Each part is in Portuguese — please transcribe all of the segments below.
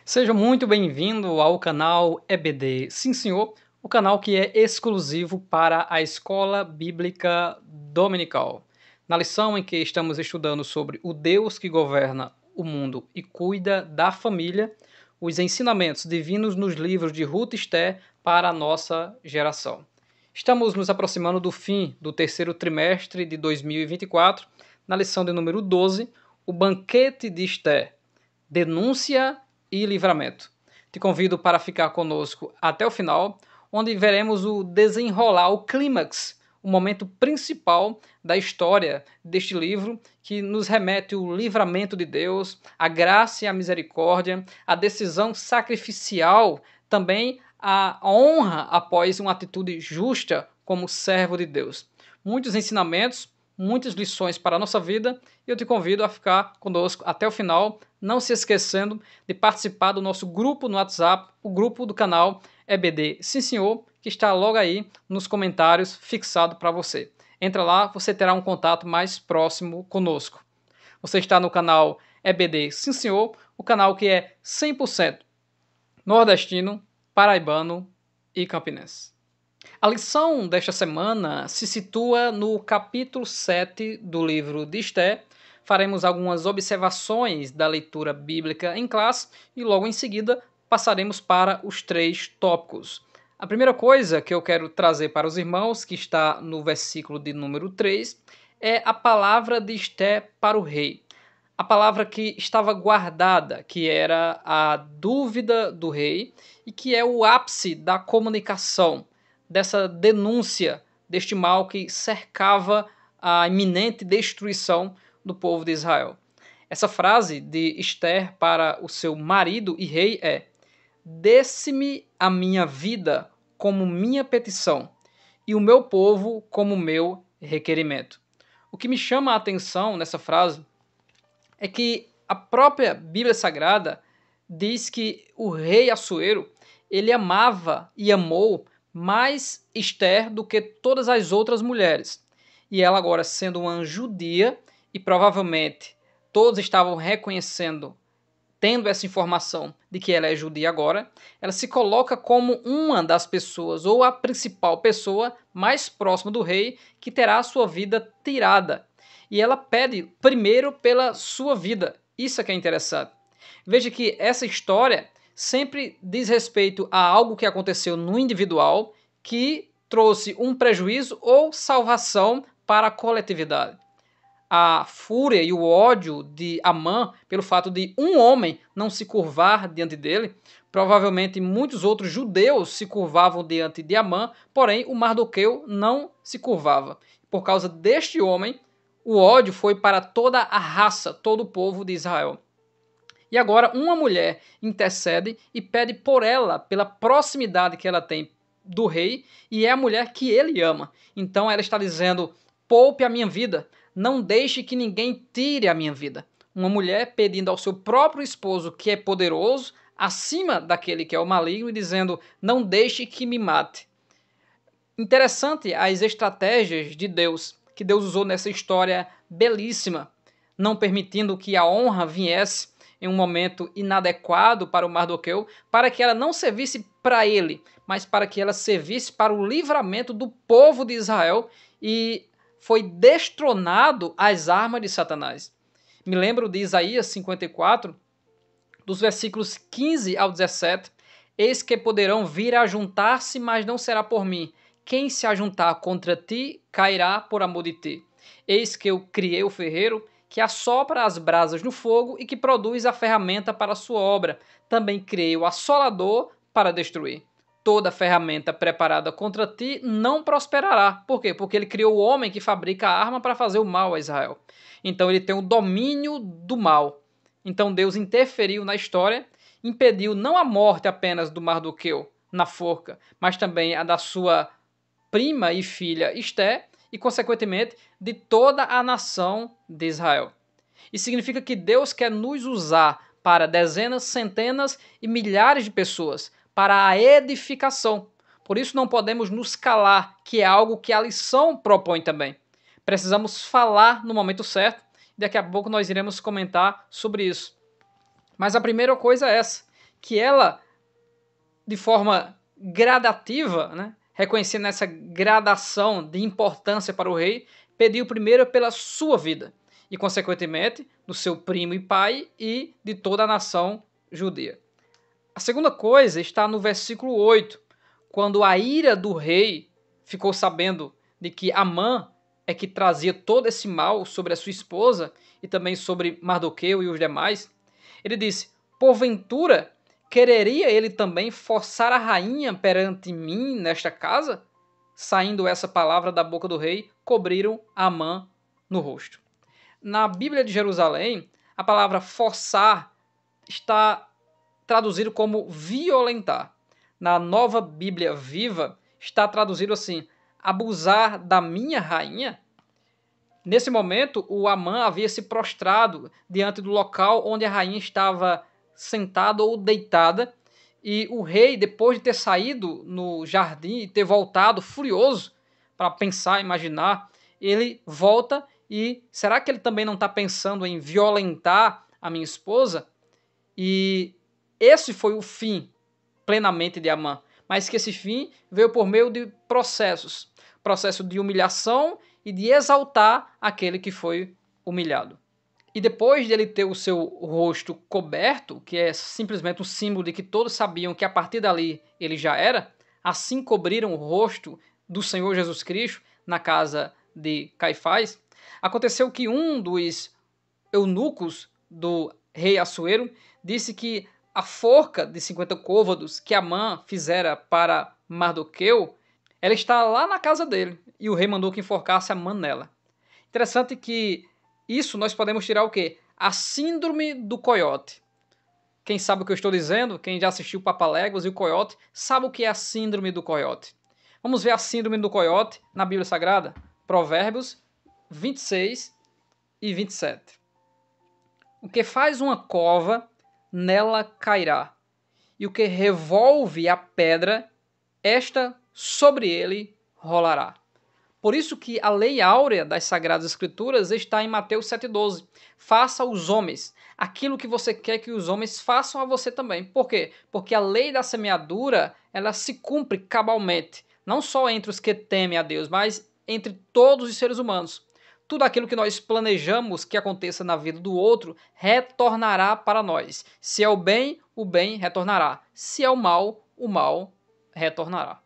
Seja muito bem-vindo ao canal EBD. Sim, senhor, o canal que é exclusivo para a Escola Bíblica Dominical. Na lição em que estamos estudando sobre o Deus que governa o mundo e cuida da família, os ensinamentos divinos nos livros de Ruth e Esther para a nossa geração. Estamos nos aproximando do fim do terceiro trimestre de 2024, na lição de número 12, o banquete de Esther, denúncia e livramento. Te convido para ficar conosco até o final, onde veremos o desenrolar, o clímax, o momento principal da história deste livro, que nos remete o livramento de Deus, a graça e a misericórdia, a decisão sacrificial, também a honra após uma atitude justa como servo de Deus. Muitos ensinamentos, muitas lições para a nossa vida, e eu te convido a ficar conosco até o final, não se esquecendo de participar do nosso grupo no WhatsApp, o grupo do canal EBD Sim Senhor, que está logo aí nos comentários fixado para você. Entra lá, você terá um contato mais próximo conosco. Você está no canal EBD Sim Senhor, o canal que é 100% nordestino, paraibano e campinense. A lição desta semana se situa no capítulo 7 do livro de Esther. Faremos algumas observações da leitura bíblica em classe e logo em seguida passaremos para os 3 tópicos. A primeira coisa que eu quero trazer para os irmãos, que está no versículo de número 3, é a palavra de Esther para o rei. A palavra que estava guardada, que era a dúvida do rei e que é o ápice da comunicação, dessa denúncia deste mal que cercava a iminente destruição do povo de Israel. Essa frase de Esther para o seu marido e rei é: "Desse-me a minha vida como minha petição, e o meu povo como meu requerimento." O que me chama a atenção nessa frase é que a própria Bíblia Sagrada diz que o rei Assuero, ele amava e amou mais Esther do que todas as outras mulheres. E ela agora sendo uma judia, e provavelmente todos estavam reconhecendo, tendo essa informação de que ela é judia agora, ela se coloca como uma das pessoas, ou a principal pessoa mais próxima do rei, que terá a sua vida tirada. E ela pede primeiro pela sua vida. Isso é que é interessante. Veja que essa história sempre diz respeito a algo que aconteceu no individual que trouxe um prejuízo ou salvação para a coletividade. A fúria e o ódio de Amã pelo fato de um homem não se curvar diante dele, provavelmente muitos outros judeus se curvavam diante de Amã, porém o Mardoqueu não se curvava. Por causa deste homem, o ódio foi para toda a raça, todo o povo de Israel. E agora uma mulher intercede e pede por ela, pela proximidade que ela tem do rei, e é a mulher que ele ama. Então ela está dizendo: poupe a minha vida, não deixe que ninguém tire a minha vida. Uma mulher pedindo ao seu próprio esposo, que é poderoso, acima daquele que é o maligno, e dizendo: não deixe que me mate. Interessante as estratégias de Deus, que Deus usou nessa história belíssima, não permitindo que a honra viesse em um momento inadequado para o Mardoqueu, para que ela não servisse para ele, mas para que ela servisse para o livramento do povo de Israel, e foi destronado as armas de Satanás. Me lembro de Isaías 54, dos versículos 15 ao 17, eis que poderão vir a juntar-se, mas não será por mim. Quem se ajuntar contra ti, cairá por amor de ti. Eis que eu criei o ferreiro, que assopra as brasas no fogo e que produz a ferramenta para a sua obra. Também criei o assolador para destruir. Toda ferramenta preparada contra ti não prosperará. Por quê? Porque ele criou o homem que fabrica a arma para fazer o mal a Israel. Então ele tem o domínio do mal. Então Deus interferiu na história, impediu não a morte apenas do Mardoqueu na forca, mas também a da sua prima e filha Esté, e consequentemente de toda a nação de Israel. Isso significa que Deus quer nos usar para dezenas, centenas e milhares de pessoas, para a edificação. Por isso não podemos nos calar, que é algo que a lição propõe também. Precisamos falar no momento certo, e daqui a pouco nós iremos comentar sobre isso. Mas a primeira coisa é essa, que ela, de forma gradativa, né, reconhecendo essa gradação de importância para o rei, pediu primeiro pela sua vida e, consequentemente, do seu primo e pai e de toda a nação judia. A segunda coisa está no versículo 8, quando a ira do rei ficou sabendo de que Amã é que trazia todo esse mal sobre a sua esposa e também sobre Mardoqueu e os demais. Ele disse: porventura quereria ele também forçar a rainha perante mim nesta casa? Saindo essa palavra da boca do rei, cobriram Amã no rosto. Na Bíblia de Jerusalém, a palavra forçar está traduzido como violentar. Na Nova Bíblia Viva, está traduzido assim: abusar da minha rainha? Nesse momento, o Amã havia se prostrado diante do local onde a rainha estava sentada ou deitada, e o rei, depois de ter saído no jardim e ter voltado furioso para pensar, imaginar, ele volta e será que ele também não está pensando em violentar a minha esposa? E esse foi o fim plenamente de Amã, mas que esse fim veio por meio de processos, processo de humilhação e de exaltar aquele que foi humilhado. E depois de ele ter o seu rosto coberto, que é simplesmente um símbolo de que todos sabiam que a partir dali ele já era, assim cobriram o rosto do Senhor Jesus Cristo na casa de Caifás, aconteceu que um dos eunucos do rei Assuero disse que a forca de 50 côvados que Amã fizera para Mardoqueu, ela está lá na casa dele, e o rei mandou que enforcasse Amã nela. Interessante que isso nós podemos tirar o quê? A síndrome do coiote. Quem sabe o que eu estou dizendo, quem já assistiu Papaléguas e o Coiote, sabe o que é a síndrome do coiote. Vamos ver a síndrome do coiote na Bíblia Sagrada? Provérbios 26 e 27. O que faz uma cova, nela cairá. E o que revolve a pedra, esta sobre ele rolará. Por isso que a lei áurea das Sagradas Escrituras está em Mateus 7,12. Faça aos homens aquilo que você quer que os homens façam a você também. Por quê? Porque a lei da semeadura, ela se cumpre cabalmente. Não só entre os que temem a Deus, mas entre todos os seres humanos. Tudo aquilo que nós planejamos que aconteça na vida do outro retornará para nós. Se é o bem retornará. Se é o mal retornará.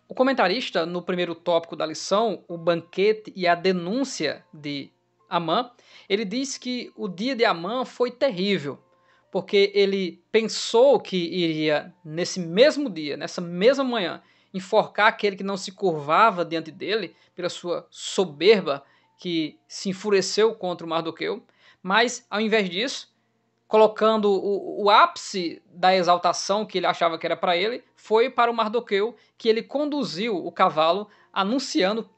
O comentarista, no primeiro tópico da lição, o banquete e a denúncia de Amã, ele diz que o dia de Amã foi terrível, porque ele pensou que iria, nesse mesmo dia, nessa mesma manhã, enforcar aquele que não se curvava diante dele, pela sua soberba, que se enfureceu contra o Mardoqueu, mas, ao invés disso, colocando o ápice da exaltação que ele achava que era para ele, foi para o Mardoqueu, que ele conduziu o cavalo, anunciando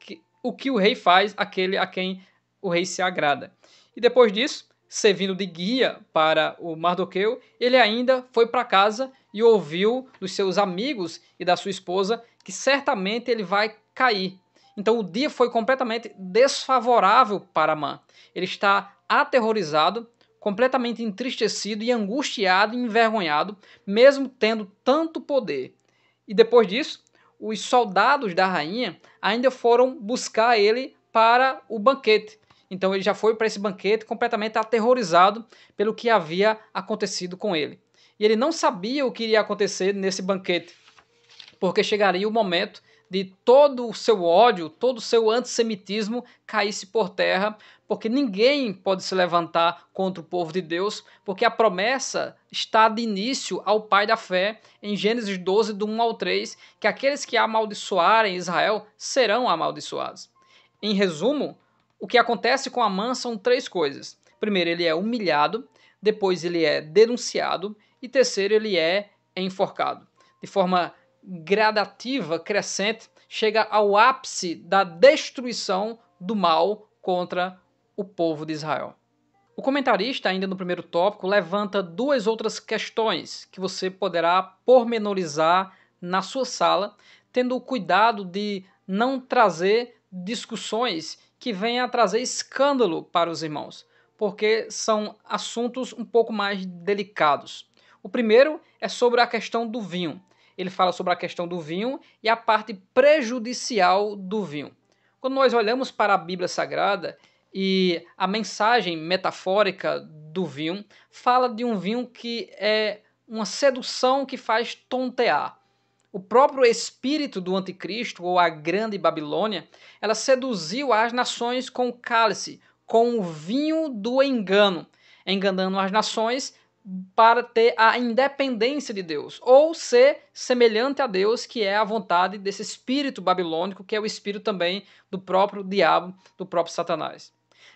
o que o rei faz àquele a quem o rei se agrada. E depois disso, servindo de guia para o Mardoqueu, ele ainda foi para casa e ouviu dos seus amigos e da sua esposa que certamente ele vai cair. Então o dia foi completamente desfavorável para Amã. Ele está aterrorizado, completamente entristecido e angustiado e envergonhado, mesmo tendo tanto poder. E depois disso, os soldados da rainha ainda foram buscar ele para o banquete. Então ele já foi para esse banquete completamente aterrorizado pelo que havia acontecido com ele. E ele não sabia o que iria acontecer nesse banquete, porque chegaria o momento de todo o seu ódio, todo o seu antissemitismo caísse por terra, porque ninguém pode se levantar contra o povo de Deus, porque a promessa está de início ao pai da fé, em Gênesis 12, do 1 ao 3, que aqueles que amaldiçoarem Israel serão amaldiçoados. Em resumo, o que acontece com Amã são três coisas. Primeiro, ele é humilhado, depois ele é denunciado e terceiro, ele é enforcado. De forma gradativa, crescente, chega ao ápice da destruição do mal contra o povo de Israel. O comentarista, ainda no primeiro tópico, levanta duas outras questões que você poderá pormenorizar na sua sala, tendo o cuidado de não trazer discussões que venham a trazer escândalo para os irmãos, porque são assuntos um pouco mais delicados. O primeiro é sobre a questão do vinho. Ele fala sobre a questão do vinho e a parte prejudicial do vinho. Quando nós olhamos para a Bíblia Sagrada e a mensagem metafórica do vinho, fala de um vinho que é uma sedução que faz tontear. O próprio espírito do anticristo, ou a grande Babilônia, ela seduziu as nações com o cálice, com o vinho do engano, enganando as nações para ter a independência de Deus, ou ser semelhante a Deus, que é a vontade desse espírito babilônico, que é o espírito também do próprio diabo, do próprio Satanás.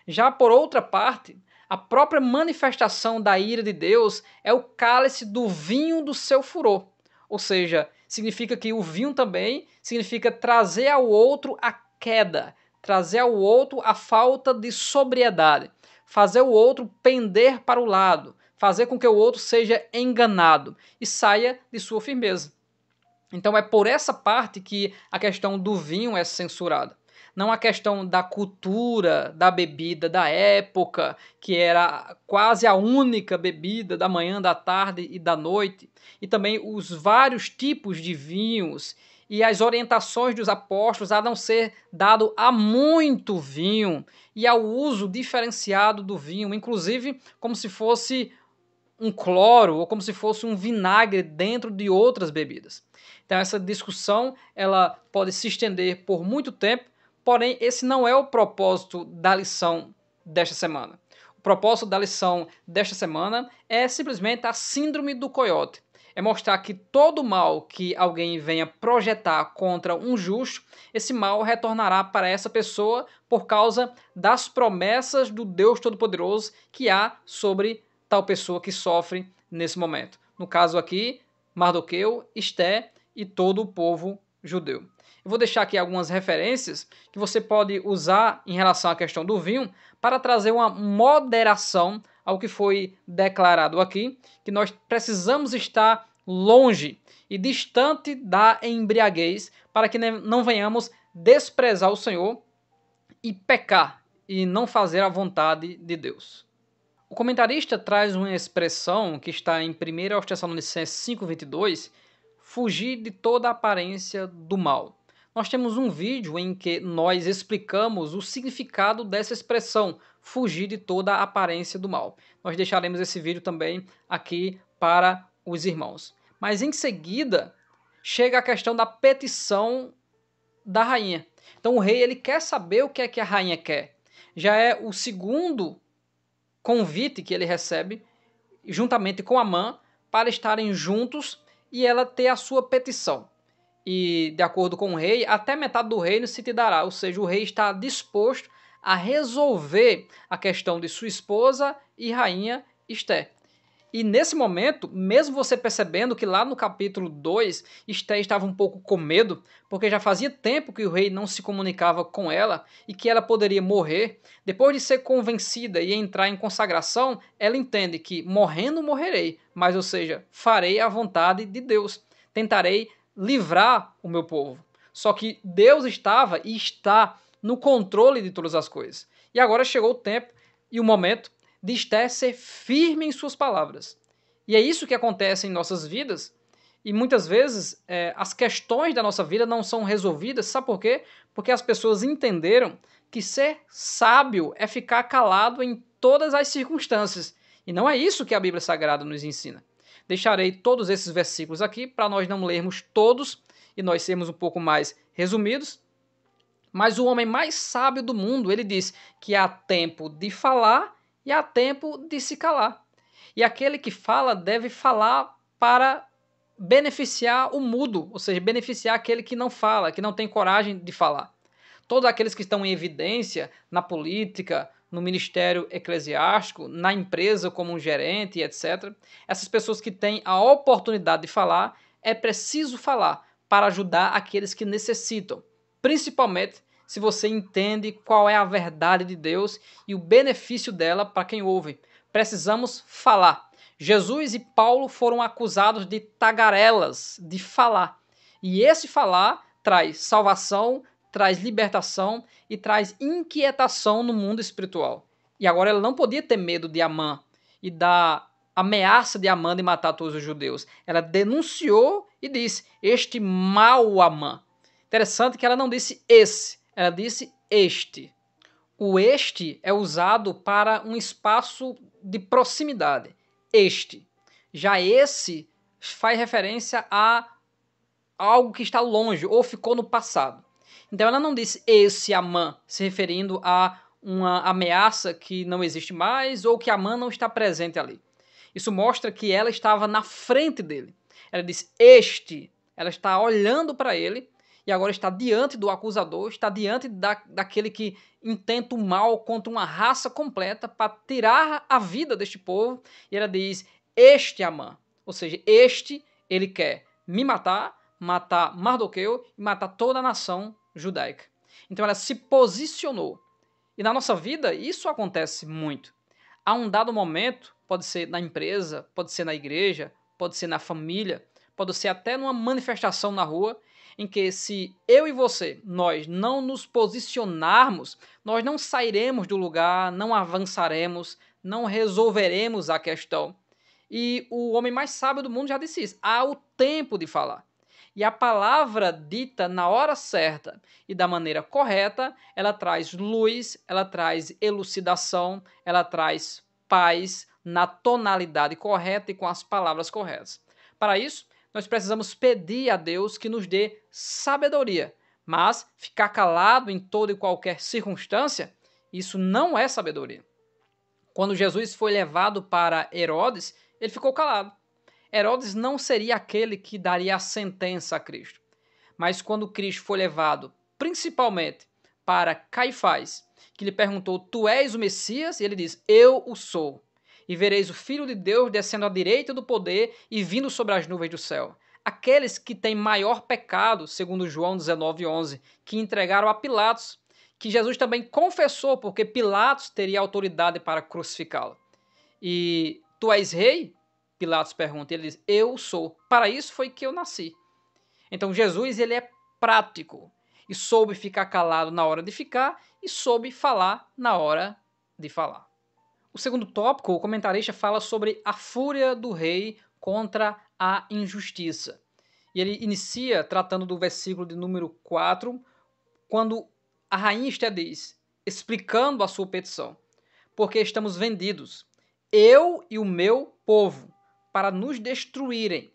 Já por outra parte, a própria manifestação da ira de Deus é o cálice do vinho do seu furor. Ou seja, significa que o vinho também significa trazer ao outro a queda, trazer ao outro a falta de sobriedade, fazer o outro pender para o lado, fazer com que o outro seja enganado e saia de sua firmeza. Então é por essa parte que a questão do vinho é censurada. Não a questão da cultura, da bebida da época, que era quase a única bebida da manhã, da tarde e da noite, e também os vários tipos de vinhos e as orientações dos apóstolos a não ser dado a muito vinho e ao uso diferenciado do vinho, inclusive como se fosse um cloro ou como se fosse um vinagre dentro de outras bebidas. Então essa discussão ela pode se estender por muito tempo, porém esse não é o propósito da lição desta semana. O propósito da lição desta semana é simplesmente a síndrome do coiote. É mostrar que todo mal que alguém venha projetar contra um justo, esse mal retornará para essa pessoa por causa das promessas do Deus Todo-Poderoso que há sobre tal pessoa que sofre nesse momento. No caso aqui, Mardoqueu, Esté e todo o povo judeu. Eu vou deixar aqui algumas referências que você pode usar em relação à questão do vinho para trazer uma moderação ao que foi declarado aqui, que nós precisamos estar longe e distante da embriaguez para que não venhamos desprezar o Senhor e pecar e não fazer a vontade de Deus. O comentarista traz uma expressão que está em 1 Tessalonicenses 5,22, fugir de toda aparência do mal. Nós temos um vídeo em que nós explicamos o significado dessa expressão, fugir de toda aparência do mal. Nós deixaremos esse vídeo também aqui para os irmãos. Mas em seguida, chega a questão da petição da rainha. Então o rei ele quer saber o que é que a rainha quer. Já é o segundo convite que ele recebe, juntamente com Amã, para estarem juntos e ela ter a sua petição. E, de acordo com o rei, até metade do reino se te dará, ou seja, o rei está disposto a resolver a questão de sua esposa e rainha Esté. E nesse momento, mesmo você percebendo que lá no capítulo 2, Esté estava um pouco com medo, porque já fazia tempo que o rei não se comunicava com ela e que ela poderia morrer, depois de ser convencida e entrar em consagração, ela entende que morrendo morrerei, mas ou seja, farei a vontade de Deus, tentarei livrar o meu povo. Só que Deus estava e está no controle de todas as coisas. E agora chegou o tempo e o momento de Esté ser firme em suas palavras. E é isso que acontece em nossas vidas. E muitas vezes as questões da nossa vida não são resolvidas. Sabe por quê? Porque as pessoas entenderam que ser sábio é ficar calado em todas as circunstâncias. E não é isso que a Bíblia Sagrada nos ensina. Deixarei todos esses versículos aqui para nós não lermos todos e nós sermos um pouco mais resumidos. Mas o homem mais sábio do mundo, ele diz que há tempo de falar e há tempo de se calar. E aquele que fala deve falar para beneficiar o mudo, ou seja, beneficiar aquele que não fala, que não tem coragem de falar. Todos aqueles que estão em evidência na política, no ministério eclesiástico, na empresa como um gerente, etc. Essas pessoas que têm a oportunidade de falar, é preciso falar para ajudar aqueles que necessitam, principalmente se você entende qual é a verdade de Deus e o benefício dela para quem ouve. Precisamos falar. Jesus e Paulo foram acusados de tagarelas, de falar. E esse falar traz salvação, traz libertação e traz inquietação no mundo espiritual. E agora ela não podia ter medo de Amã e da ameaça de Amã de matar todos os judeus. Ela denunciou e disse, este mau Amã. Interessante que ela não disse esse, ela disse este. O este é usado para um espaço de proximidade. Este. Já esse faz referência a algo que está longe ou ficou no passado. Então ela não disse esse Amã, se referindo a uma ameaça que não existe mais ou que Amã não está presente ali. Isso mostra que ela estava na frente dele. Ela disse este, ela está olhando para ele e agora está diante do acusador, está diante daquele que intenta o mal contra uma raça completa para tirar a vida deste povo. E ela diz, este Amã, ou seja, este ele quer me matar, matar Mardoqueu e matar toda a nação judaica. Então ela se posicionou. E na nossa vida isso acontece muito. Há um dado momento, pode ser na empresa, pode ser na igreja, pode ser na família, pode ser até numa manifestação na rua, em que se eu e você, nós não nos posicionarmos, nós não sairemos do lugar, não avançaremos, não resolveremos a questão. E o homem mais sábio do mundo já disse isso, há o tempo de falar. E a palavra dita na hora certa e da maneira correta, ela traz luz, ela traz elucidação, ela traz paz na tonalidade correta e com as palavras corretas. Para isso, nós precisamos pedir a Deus que nos dê sabedoria, mas ficar calado em toda e qualquer circunstância, isso não é sabedoria. Quando Jesus foi levado para Herodes, ele ficou calado. Herodes não seria aquele que daria a sentença a Cristo. Mas quando Cristo foi levado, principalmente para Caifás, que lhe perguntou, tu és o Messias? E ele diz, eu o sou. E vereis o Filho de Deus descendo à direita do poder e vindo sobre as nuvens do céu. Aqueles que têm maior pecado, segundo João 19:11, que entregaram a Pilatos, que Jesus também confessou, porque Pilatos teria autoridade para crucificá-lo. E tu és rei? Pilatos pergunta, ele diz, eu sou. Para isso foi que eu nasci. Então Jesus, ele é prático e soube ficar calado na hora de ficar e soube falar na hora de falar. O segundo tópico, o comentarista fala sobre a fúria do rei contra a injustiça. E ele inicia tratando do versículo de número 4, quando a rainha Esté diz, explicando a sua petição, porque estamos vendidos, eu e o meu povo, para nos destruírem,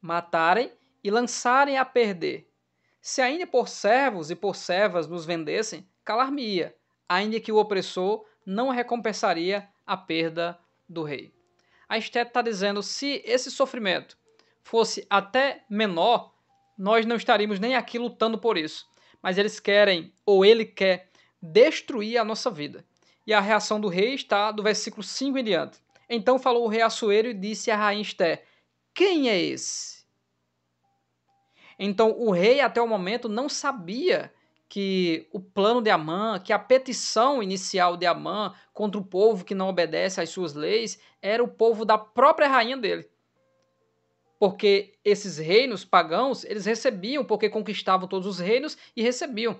matarem e lançarem a perder. Se ainda por servos e por servas nos vendessem, calar-me-ia, ainda que o opressor não recompensaria a perda do rei. A Esté está dizendo, se esse sofrimento fosse até menor, nós não estaríamos nem aqui lutando por isso. Mas eles querem, ou ele quer, destruir a nossa vida. E a reação do rei está do versículo 5 em diante. Então falou o rei Assuero e disse à rainha Esté, quem é esse? Então o rei até o momento não sabia que o plano de Amã, que a petição inicial de Amã contra o povo que não obedece às suas leis, era o povo da própria rainha dele. Porque esses reinos pagãos, eles recebiam, porque conquistavam todos os reinos e recebiam.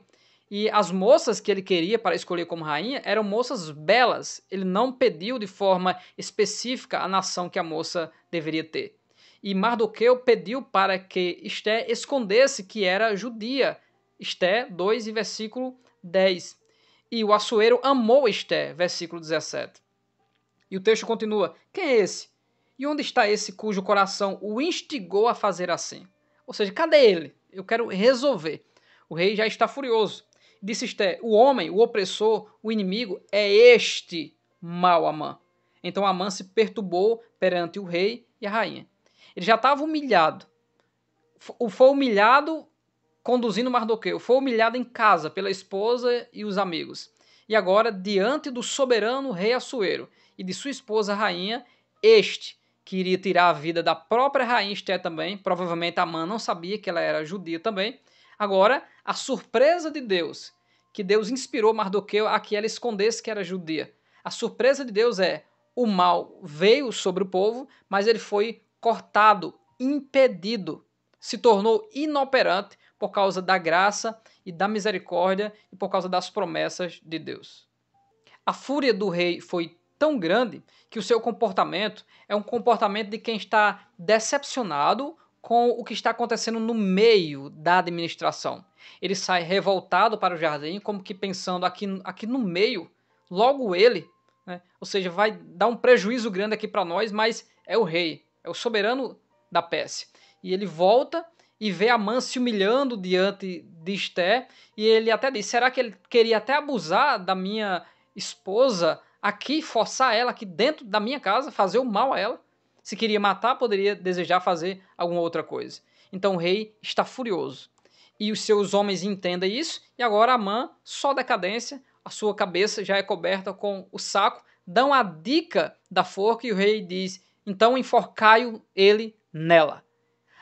E as moças que ele queria para escolher como rainha eram moças belas. Ele não pediu de forma específica a nação que a moça deveria ter. E Mardoqueu pediu para que Esté escondesse que era judia. Esté 2 e versículo 10. E o Assuero amou Esté, versículo 17. E o texto continua, quem é esse? E onde está esse cujo coração o instigou a fazer assim? Ou seja, cadê ele? Eu quero resolver. O rei já está furioso. Disse Esté, o homem, o opressor, o inimigo é este mau Amã. Então Amã se perturbou perante o rei e a rainha. Ele já estava humilhado. Foi humilhado conduzindo Mardoqueu. Foi humilhado em casa pela esposa e os amigos. E agora, diante do soberano rei Assuero e de sua esposa a rainha, este que iria tirar a vida da própria rainha Esté também, provavelmente Amã não sabia que ela era judia também. Agora, a surpresa de Deus, que Deus inspirou Mardoqueu a que ela escondesse que era judia. A surpresa de Deus é, o mal veio sobre o povo, mas ele foi cortado, impedido, se tornou inoperante por causa da graça e da misericórdia e por causa das promessas de Deus. A fúria do rei foi tão grande que o seu comportamento é um comportamento de quem está decepcionado com o que está acontecendo no meio da administração. Ele sai revoltado para o jardim, como que pensando aqui no meio, logo ele, né? Ou seja, vai dar um prejuízo grande aqui para nós, mas é o rei, é o soberano da Pérsia. E ele volta e vê Amã se humilhando diante de Esther, e ele até diz, será que ele queria até abusar da minha esposa aqui, forçar ela aqui dentro da minha casa, fazer o mal a ela? Se queria matar, poderia desejar fazer alguma outra coisa. Então o rei está furioso. E os seus homens entendem isso, e agora Amã, só decadência, a sua cabeça já é coberta com o saco, dão a dica da forca e o rei diz, então enforcai-o ele nela.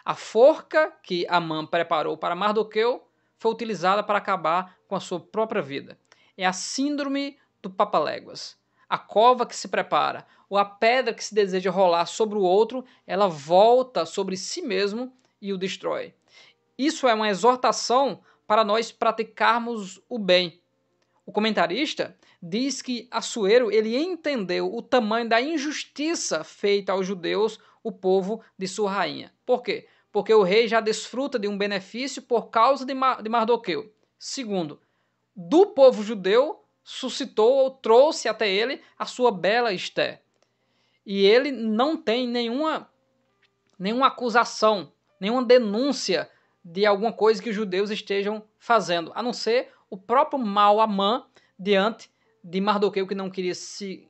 A forca que Amã preparou para Mardoqueu foi utilizada para acabar com a sua própria vida. É a síndrome do Papaléguas. A cova que se prepara, ou a pedra que se deseja rolar sobre o outro, ela volta sobre si mesmo e o destrói. Isso é uma exortação para nós praticarmos o bem. O comentarista diz que Assuero ele entendeu o tamanho da injustiça feita aos judeus, o povo de sua rainha. Por quê? Porque o rei já desfruta de um benefício por causa de Mardoqueu. Segundo, do povo judeu suscitou ou trouxe até ele a sua bela Esther. E ele não tem nenhuma acusação, nenhuma denúncia de alguma coisa que os judeus estejam fazendo, a não ser o próprio mal Amã diante de Mardoqueu, que não queria se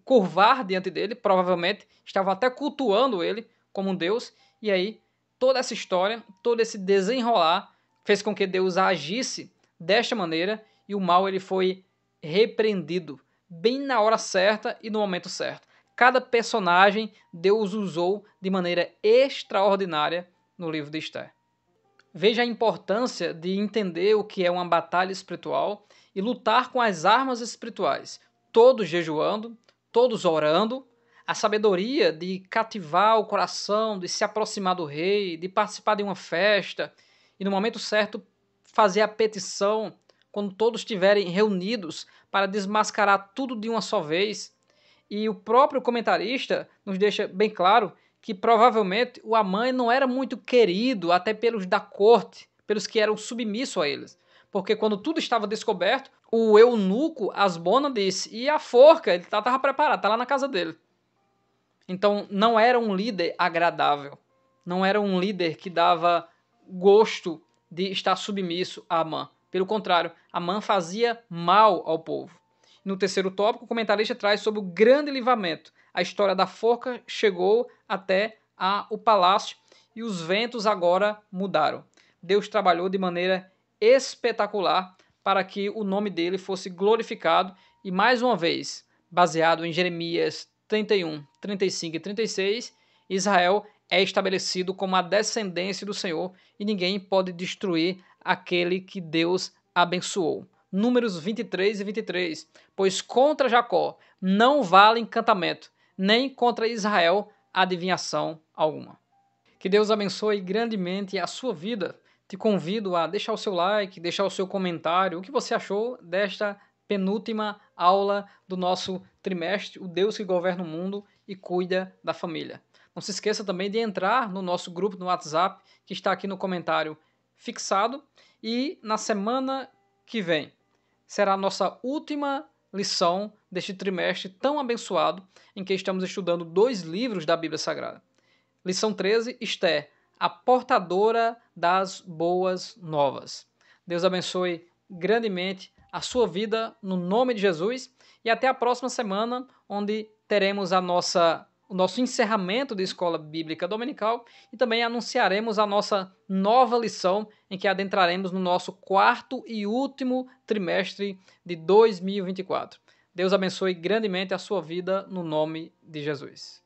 curvar diante dele, provavelmente estava até cultuando ele como um deus, e aí toda essa história, todo esse desenrolar fez com que Deus agisse desta maneira e o mal ele foi repreendido bem na hora certa e no momento certo. Cada personagem Deus usou de maneira extraordinária no livro de Esther. Veja a importância de entender o que é uma batalha espiritual e lutar com as armas espirituais, todos jejuando, todos orando, a sabedoria de cativar o coração, de se aproximar do rei, de participar de uma festa e no momento certo fazer a petição quando todos estiverem reunidos para desmascarar tudo de uma só vez. E o próprio comentarista nos deixa bem claro que provavelmente o Amã não era muito querido até pelos da corte, pelos que eram submissos a eles. Porque quando tudo estava descoberto, o eunuco Asbona disse, e a forca, ele estava preparado, está lá na casa dele. Então não era um líder agradável, não era um líder que dava gosto de estar submisso a Amã. Pelo contrário, Amã fazia mal ao povo. No terceiro tópico, o comentarista traz sobre o grande livramento. A história da forca chegou até o palácio e os ventos agora mudaram. Deus trabalhou de maneira espetacular para que o nome dele fosse glorificado e, mais uma vez, baseado em Jeremias 31, 35 e 36, Israel é estabelecido como a descendência do Senhor e ninguém pode destruir aquele que Deus abençoou. Números 23 e 23. Pois contra Jacó não vale encantamento, nem contra Israel adivinhação alguma. Que Deus abençoe grandemente a sua vida. Te convido a deixar o seu like, deixar o seu comentário, o que você achou desta penúltima aula do nosso trimestre, o Deus que governa o mundo e cuida da família. Não se esqueça também de entrar no nosso grupo no WhatsApp, que está aqui no comentário fixado, e na semana que vem será a nossa última lição deste trimestre tão abençoado, em que estamos estudando 2 livros da Bíblia Sagrada. Lição 13, Esther, a portadora das boas novas. Deus abençoe grandemente a sua vida no nome de Jesus e até a próxima semana, onde teremos o nosso encerramento da Escola Bíblica Dominical e também anunciaremos a nossa nova lição em que adentraremos no nosso 4º e último trimestre de 2024. Deus abençoe grandemente a sua vida no nome de Jesus.